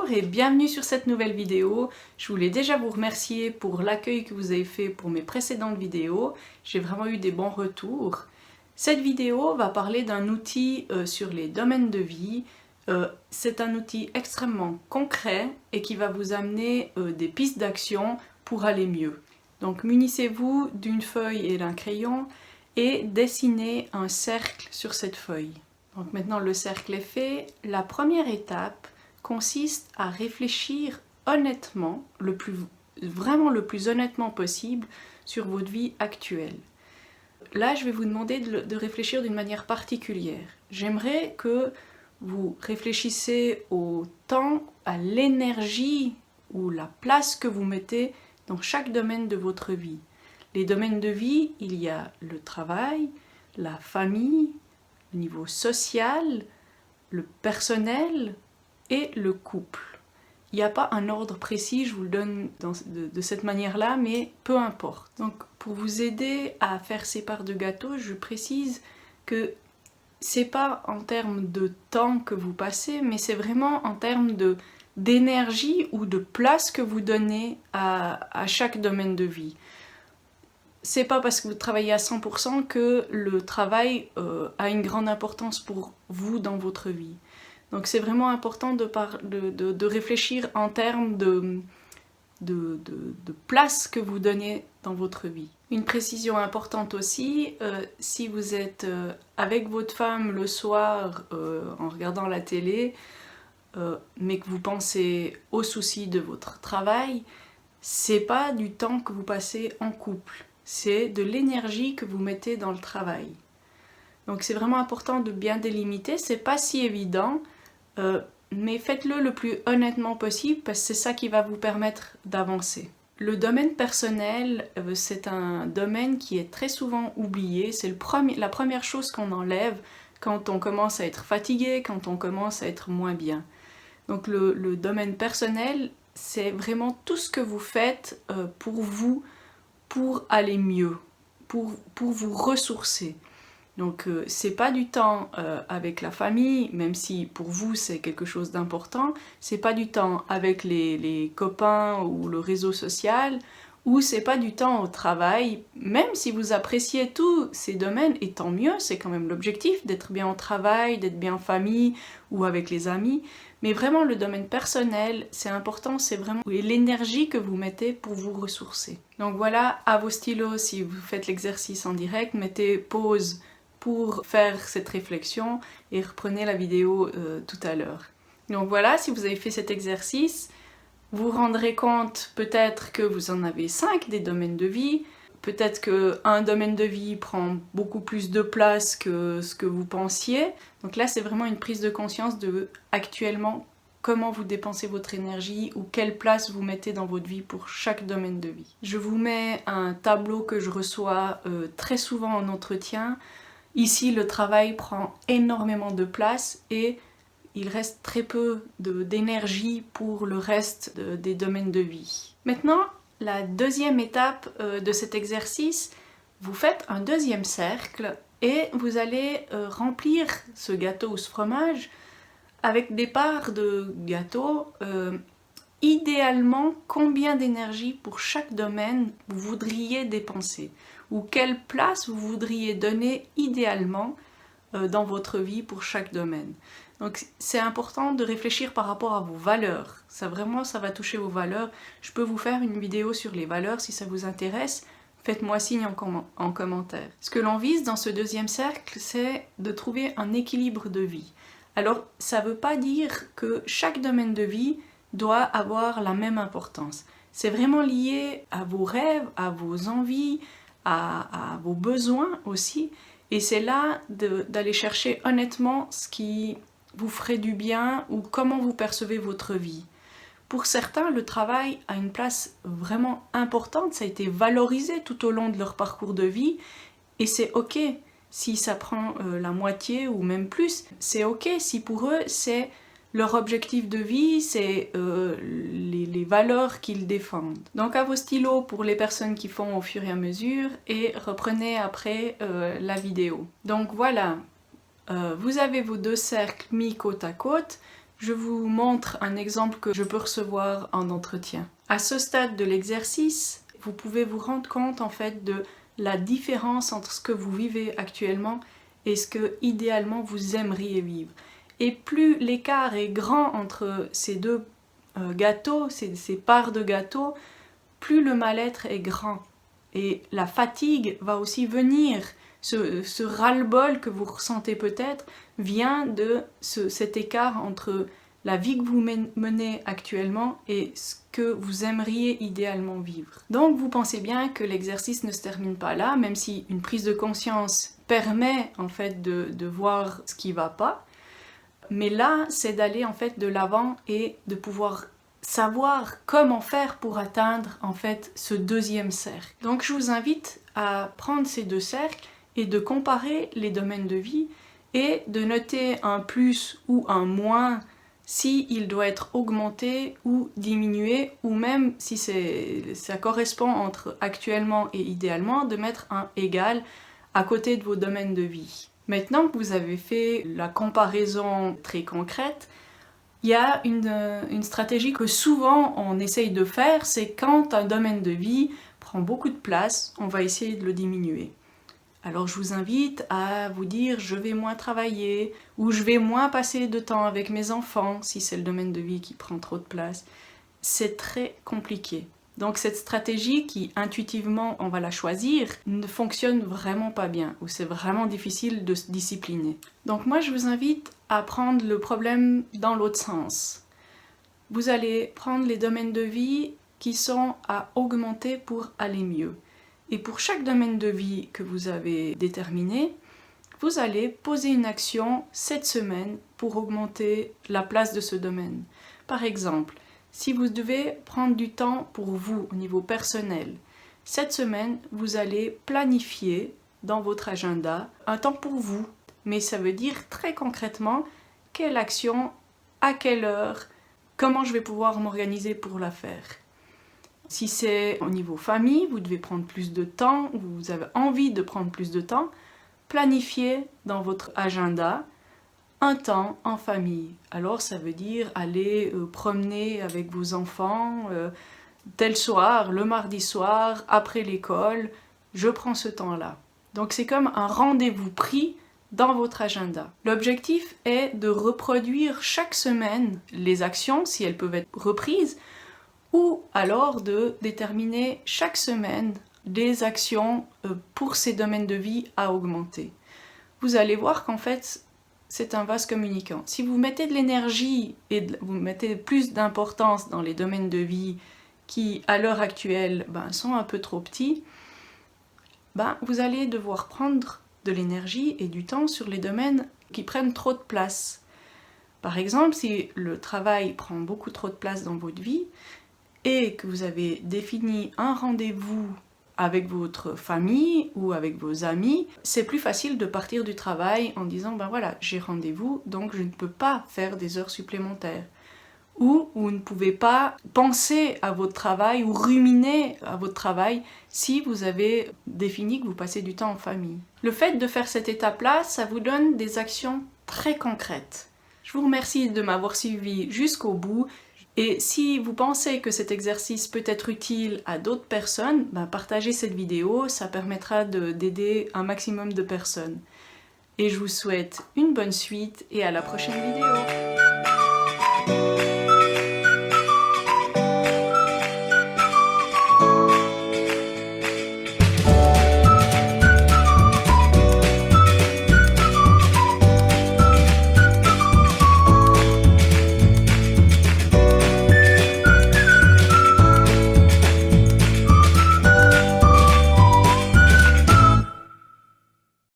Bonjour et bienvenue sur cette nouvelle vidéo. Je voulais déjà vous remercier pour l'accueil que vous avez fait pour mes précédentes vidéos. J'ai vraiment eu des bons retours. Cette vidéo va parler d'un outil sur les domaines de vie. C'est un outil extrêmement concret et qui va vous amener des pistes d'action pour aller mieux. Donc munissez-vous d'une feuille et d'un crayon et dessinez un cercle sur cette feuille. Donc maintenant le cercle est fait, la première étape consiste à réfléchir honnêtement, vraiment le plus honnêtement possible sur votre vie actuelle. Là, je vais vous demander de réfléchir d'une manière particulière. J'aimerais que vous réfléchissiez au temps, à l'énergie ou la place que vous mettez dans chaque domaine de votre vie. Les domaines de vie, il y a le travail, la famille, le niveau social, le personnel et le couple. Il n'y a pas un ordre précis, je vous le donne de cette manière-là, mais peu importe. Donc pour vous aider à faire ces parts de gâteau, je précise que c'est pas en termes de temps que vous passez, mais c'est vraiment en termes d'énergie ou de place que vous donnez à chaque domaine de vie. C'est pas parce que vous travaillez à 100% que le travail a une grande importance pour vous dans votre vie. Donc c'est vraiment important de réfléchir en termes de place que vous donnez dans votre vie. Une précision importante aussi, si vous êtes avec votre femme le soir en regardant la télé, mais que vous pensez aux soucis de votre travail, c'est pas du temps que vous passez en couple. C'est de l'énergie que vous mettez dans le travail. Donc c'est vraiment important de bien délimiter, c'est pas si évident, mais faites-le le plus honnêtement possible parce que c'est ça qui va vous permettre d'avancer. Le domaine personnel, c'est un domaine qui est très souvent oublié, c'est la première chose qu'on enlève quand on commence à être fatigué, quand on commence à être moins bien. Donc le domaine personnel, c'est vraiment tout ce que vous faites pour vous, pour aller mieux, pour vous ressourcer. Donc c'est pas du temps avec la famille, même si pour vous c'est quelque chose d'important, c'est pas du temps avec les copains ou le réseau social, ou c'est pas du temps au travail, même si vous appréciez tous ces domaines, et tant mieux, c'est quand même l'objectif d'être bien au travail, d'être bien en famille ou avec les amis, mais vraiment le domaine personnel, c'est important, c'est vraiment l'énergie que vous mettez pour vous ressourcer. Donc voilà, à vos stylos, si vous faites l'exercice en direct, mettez pause pour faire cette réflexion et reprenez la vidéo tout à l'heure. Donc voilà, si vous avez fait cet exercice, vous vous rendrez compte peut-être que vous en avez 5 des domaines de vie, peut-être qu'un domaine de vie prend beaucoup plus de place que ce que vous pensiez. Donc là, c'est vraiment une prise de conscience de actuellement comment vous dépensez votre énergie ou quelle place vous mettez dans votre vie pour chaque domaine de vie. Je vous mets un tableau que je reçois très souvent en entretien. Ici, le travail prend énormément de place et il reste très peu d'énergie pour le reste des domaines de vie. Maintenant, la deuxième étape de cet exercice, vous faites un deuxième cercle et vous allez remplir ce gâteau ou ce fromage avec des parts de gâteau. Idéalement, combien d'énergie pour chaque domaine vous voudriez dépenser ou quelle place vous voudriez donner idéalement dans votre vie pour chaque domaine. Donc c'est important de réfléchir par rapport à vos valeurs. Ça va toucher vos valeurs. Je peux vous faire une vidéo sur les valeurs si ça vous intéresse. Faites-moi signe en commentaire. Ce que l'on vise dans ce deuxième cercle, c'est de trouver un équilibre de vie. Alors ça ne veut pas dire que chaque domaine de vie doit avoir la même importance. C'est vraiment lié à vos rêves, à vos envies, à vos besoins aussi. Et c'est là d'aller chercher honnêtement ce qui vous ferait du bien ou comment vous percevez votre vie. Pour certains, le travail a une place vraiment importante, ça a été valorisé tout au long de leur parcours de vie et c'est ok si ça prend la moitié ou même plus. C'est ok si pour eux c'est leur objectif de vie, c'est les valeurs qu'ils défendent. Donc à vos stylos pour les personnes qui font au fur et à mesure et reprenez après la vidéo. Donc voilà, vous avez vos deux cercles mis côte à côte. Je vous montre un exemple que je peux recevoir en entretien. À ce stade de l'exercice, vous pouvez vous rendre compte en fait de la différence entre ce que vous vivez actuellement et ce que idéalement vous aimeriez vivre. Et plus l'écart est grand entre ces deux gâteaux, ces parts de gâteau, plus le mal-être est grand. Et la fatigue va aussi venir. Ce ras-le-bol que vous ressentez peut-être vient de cet écart entre la vie que vous menez actuellement et ce que vous aimeriez idéalement vivre. Donc vous pensez bien que l'exercice ne se termine pas là, même si une prise de conscience permet en fait de voir ce qui ne va pas. Mais là, c'est d'aller en fait de l'avant et de pouvoir savoir comment faire pour atteindre en fait ce deuxième cercle. Donc je vous invite à prendre ces deux cercles et de comparer les domaines de vie et de noter un plus ou un moins si il doit être augmenté ou diminué, ou même si ça correspond entre actuellement et idéalement, de mettre un égal à côté de vos domaines de vie. Maintenant que vous avez fait la comparaison très concrète, il y a une stratégie que souvent on essaye de faire, c'est quand un domaine de vie prend beaucoup de place, on va essayer de le diminuer. Alors je vous invite à vous dire je vais moins travailler ou je vais moins passer de temps avec mes enfants si c'est le domaine de vie qui prend trop de place. C'est très compliqué. Donc cette stratégie qui intuitivement on va la choisir ne fonctionne vraiment pas bien ou c'est vraiment difficile de se discipliner. Donc moi je vous invite à prendre le problème dans l'autre sens. Vous allez prendre les domaines de vie qui sont à augmenter pour aller mieux. Et pour chaque domaine de vie que vous avez déterminé, vous allez poser une action cette semaine pour augmenter la place de ce domaine. Par exemple, si vous devez prendre du temps pour vous au niveau personnel, cette semaine, vous allez planifier dans votre agenda un temps pour vous. Mais ça veut dire très concrètement quelle action, à quelle heure, comment je vais pouvoir m'organiser pour la faire. Si c'est au niveau famille, vous devez prendre plus de temps, vous avez envie de prendre plus de temps, planifiez dans votre agenda un temps en famille. Alors ça veut dire aller promener avec vos enfants tel soir, le mardi soir, après l'école, je prends ce temps-là. Donc c'est comme un rendez-vous pris dans votre agenda. L'objectif est de reproduire chaque semaine les actions, si elles peuvent être reprises, ou alors de déterminer chaque semaine des actions pour ces domaines de vie à augmenter. Vous allez voir qu'en fait, c'est un vase communicant. Si vous mettez de l'énergie et vous mettez plus d'importance dans les domaines de vie qui, à l'heure actuelle, sont un peu trop petits, vous allez devoir prendre de l'énergie et du temps sur les domaines qui prennent trop de place. Par exemple, si le travail prend beaucoup trop de place dans votre vie et que vous avez défini un rendez-vous avec votre famille ou avec vos amis, c'est plus facile de partir du travail en disant voilà, j'ai rendez-vous, donc je ne peux pas faire des heures supplémentaires. Ou vous ne pouvez pas penser à votre travail ou ruminer à votre travail si vous avez défini que vous passez du temps en famille. Le fait de faire cette étape-là, ça vous donne des actions très concrètes. Je vous remercie de m'avoir suivi jusqu'au bout. Et si vous pensez que cet exercice peut être utile à d'autres personnes, partagez cette vidéo, ça permettra d'aider un maximum de personnes. Et je vous souhaite une bonne suite et à la prochaine vidéo.